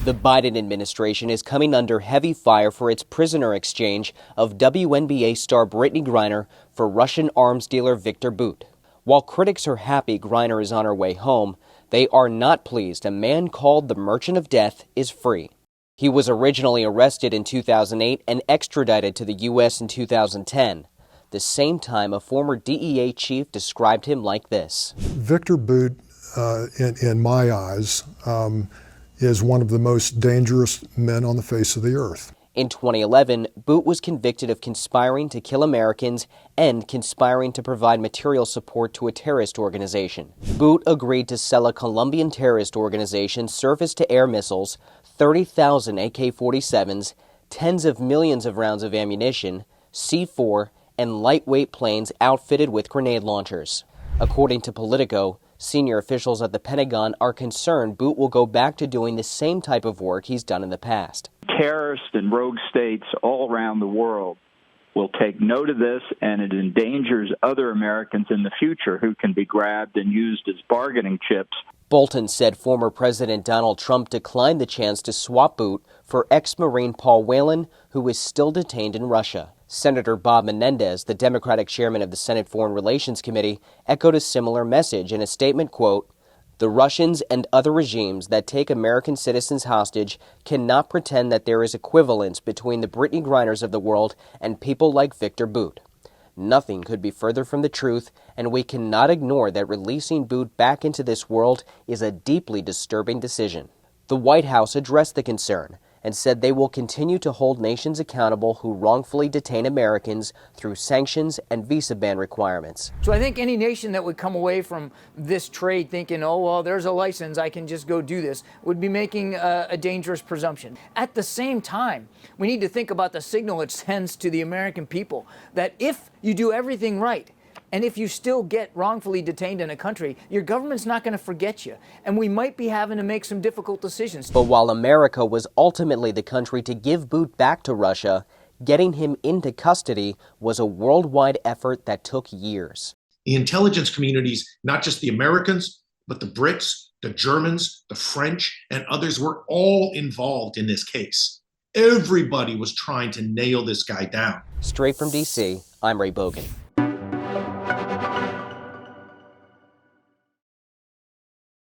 The Biden administration is coming under heavy fire for its prisoner exchange of WNBA star Brittany Griner for Russian arms dealer Viktor Bout. While critics are happy Griner is on her way home, they are not pleased a man called the Merchant of Death is free. He was originally arrested in 2008 and extradited to the U.S. in 2010. The same time, a former DEA chief described him like this. Viktor Bout, in my eyes, is one of the most dangerous men on the face of the earth. In 2011, Bout was convicted of conspiring to kill Americans and conspiring to provide material support to a terrorist organization. Bout agreed to sell a Colombian terrorist organization surface-to-air missiles, 30,000 AK-47s, tens of millions of rounds of ammunition, C-4, and lightweight planes outfitted with grenade launchers. According to Politico, senior officials at the Pentagon are concerned Bout will go back to doing the same type of work he's done in the past. Terrorists and rogue states all around the world will take note of this, and it endangers other Americans in the future who can be grabbed and used as bargaining chips. Bolton said former President Donald Trump declined the chance to swap Bout for ex-Marine Paul Whelan, who is still detained in Russia. Senator Bob Menendez, the Democratic chairman of the Senate Foreign Relations Committee, echoed a similar message in a statement, quote, "The Russians and other regimes that take American citizens hostage cannot pretend that there is equivalence between the Brittany Griners of the world and people like Viktor Bout. Nothing could be further from the truth, and we cannot ignore that releasing Bout back into this world is a deeply disturbing decision." The White House addressed the concern and said they will continue to hold nations accountable who wrongfully detain Americans through sanctions and visa ban requirements. So I think any nation that would come away from this trade thinking, oh, well, there's a license, I can just go do this, would be making a dangerous presumption. At the same time, we need to think about the signal it sends to the American people that if you do everything right, and if you still get wrongfully detained in a country, your government's not going to forget you. And we might be having to make some difficult decisions. But while America was ultimately the country to give Bout back to Russia, getting him into custody was a worldwide effort that took years. The intelligence communities, not just the Americans, but the Brits, the Germans, the French, and others were all involved in this case. Everybody was trying to nail this guy down. Straight from D.C., I'm Ray Bogan.